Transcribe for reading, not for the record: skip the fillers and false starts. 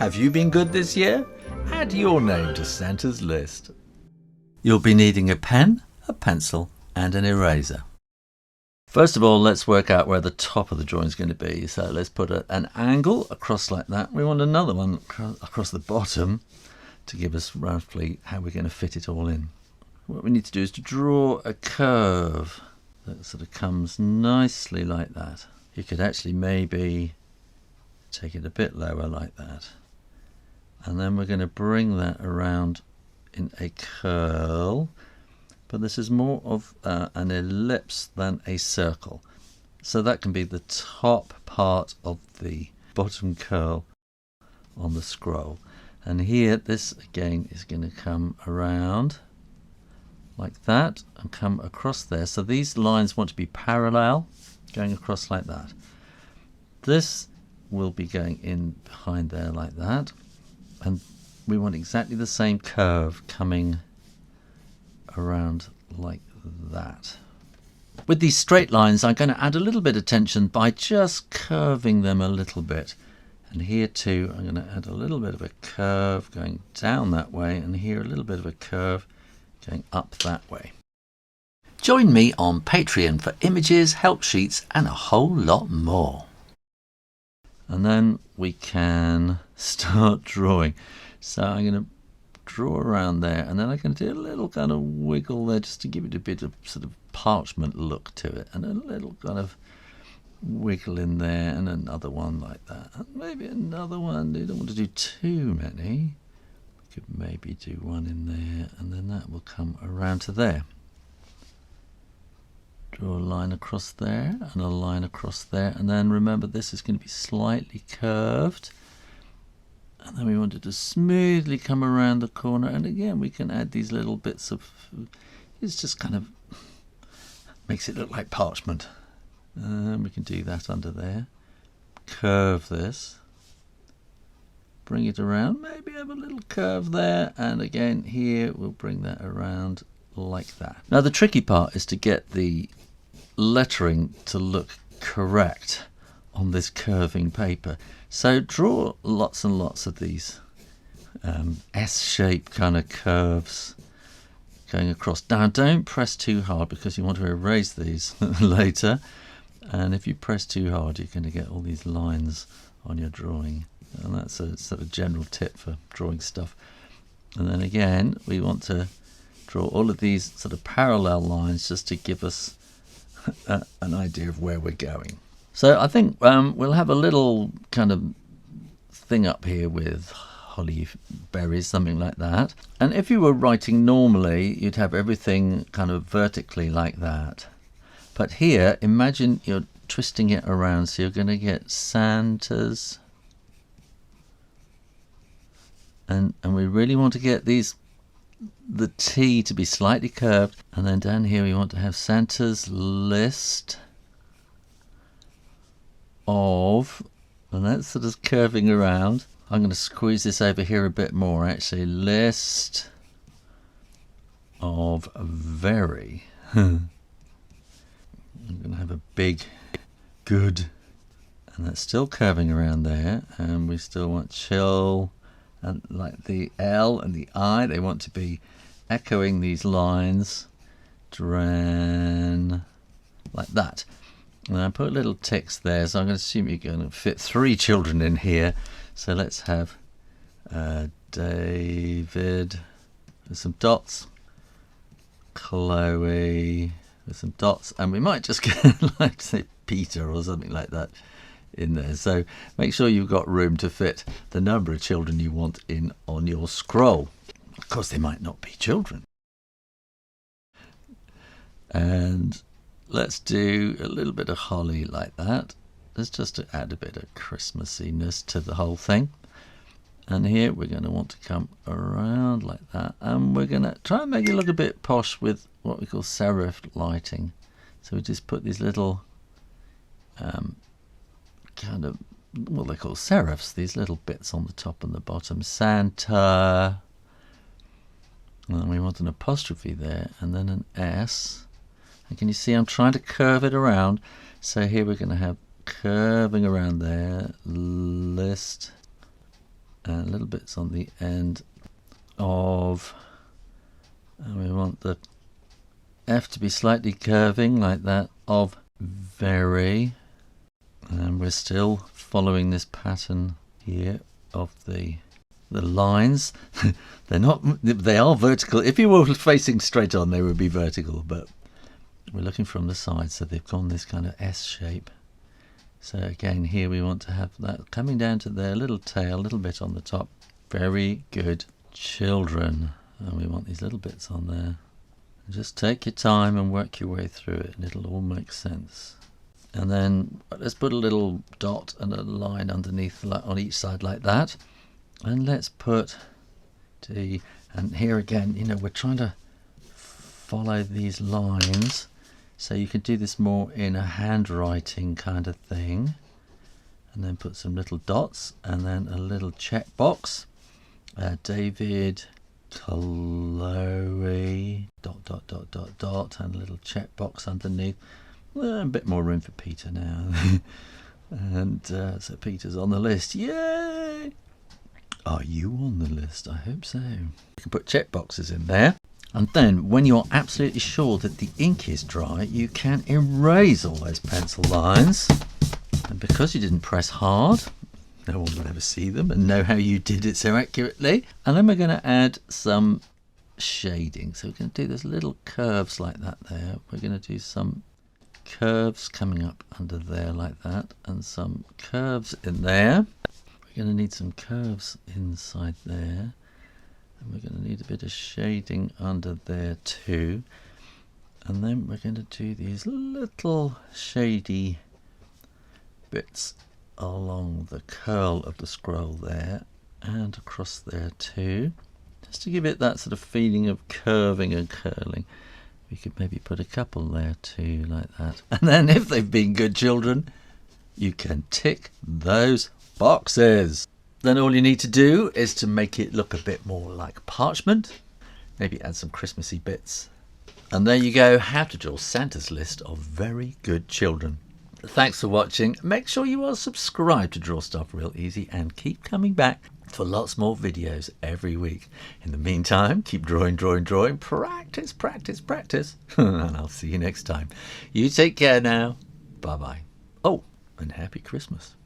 Have you been good this year? Add your name to Santa's list. You'll be needing a pen, a pencil and an eraser. First of all, let's work out where the top of the drawing is going to be. So let's put an angle across like that. We want another one across the bottom to give us roughly how we're going to fit it all in. What we need to do is to draw a curve that sort of comes nicely like that. You could actually maybe take it a bit lower like that. And then we're going to bring that around in a curl. But this is more of an ellipse than a circle. So that can be the top part of the bottom curl on the scroll. And here, this again is going to come around like that and come across there. So these lines want to be parallel, going across like that. This will be going in behind there like that. And we want exactly the same curve coming around like that. With these straight lines, I'm going to add a little bit of tension by just curving them a little bit. And here too, I'm going to add a little bit of a curve going down that way, and here a little bit of a curve going up that way. Join me on Patreon for images, help sheets, and a whole lot more. And then we can start drawing. So I'm going to draw around there, and then I can do a little kind of wiggle there just to give it a bit of sort of parchment look to it, and a little kind of wiggle in there, and another one like that, and maybe another one. You don't want to do too many. We could maybe do one in there, and then that will come around to there. Draw a line across there and a line across there, and then remember this is going to be slightly curved. And then we want it to smoothly come around the corner, and again we can add these little bits of, it's just kind of makes it look like parchment. We can do that under there. Curve this, bring it around, maybe have a little curve there, and again here we'll bring that around like that. Now the tricky part is to get the lettering to look correct on this curving paper. So draw lots and lots of these S-shaped kind of curves going across. Now don't press too hard because you want to erase these later, and if you press too hard you're going to get all these lines on your drawing, and that's a sort of general tip for drawing stuff. And then again we want to draw all of these sort of parallel lines just to give us an idea of where we're going. So I think we'll have a little kind of thing up here with holly berries, something like that. And if you were writing normally, you'd have everything kind of vertically like that. But here, imagine you're twisting it around, so you're going to get Santas. And we really want to get the T to be slightly curved. And then down here we want to have Santa's list of, and that's sort of curving around. I'm going to squeeze this over here a bit more actually. List of very. I'm going to have a big good, and that's still curving around there, and we still want chill, and like the L and the I, they want to be echoing these lines. Dran, like that. And I put little ticks there, so I'm going to assume you're going to fit 3 children in here. So let's have David with some dots, Chloe with some dots, and we might just get like say Peter or something like that in there. So make sure you've got room to fit the number of children you want in on your scroll. Of course, they might not be children. And let's do a little bit of holly like that. Let's just to add a bit of Christmassiness to the whole thing. And here we're going to want to come around like that. And we're going to try and make it look a bit posh with what we call serif lighting. So we just put these little kind of, well, they're called serifs, these little bits on the top and the bottom. Santa. And then we want an apostrophe there, and then an S. And can you see I'm trying to curve it around? So here we're going to have curving around there, list and little bits on the end of, and we want the F to be slightly curving like that, of very, and we're still following this pattern here of the lines. They are vertical. If you were facing straight on, they would be vertical, but we're looking from the side, so they've gone this kind of S shape. So again, here we want to have that coming down to their little tail, a little bit on the top. Very good, children. And we want these little bits on there. Just take your time and work your way through it, and it'll all make sense. And then let's put a little dot and a line underneath on each side like that. And let's put D, and here again, you know, we're trying to follow these lines, so you can do this more in a handwriting kind of thing. And then put some little dots, and then a little checkbox. David, Chloe, dot, dot, dot, dot, dot, and a little checkbox underneath. A bit more room for Peter now. And so Peter's on the list. Yay! Are you on the list? I hope so. You can put checkboxes in there. And then when you're absolutely sure that the ink is dry, you can erase all those pencil lines. And because you didn't press hard, no one will ever see them and know how you did it so accurately. And then we're going to add some shading. So we're going to do those little curves like that there. We're going to do some curves coming up under there like that, and some curves in there. We're going to need some curves inside there, and we're going to need a bit of shading under there too. And then we're going to do these little shady bits along the curl of the scroll there and across there too, just to give it that sort of feeling of curving and curling. We could maybe put a couple there too, like that. And then if they've been good children, you can tick those boxes. Then all you need to do is to make it look a bit more like parchment. Maybe add some Christmassy bits. And there you go, how to draw Santa's list of very good children. Thanks for watching. Make sure you are subscribed to Draw Stuff Real Easy, and keep coming back for lots more videos every week. In the meantime, keep drawing, drawing, drawing. Practice, practice, practice. And I'll see you next time. You take care now. Bye-bye. Oh, and Happy Christmas.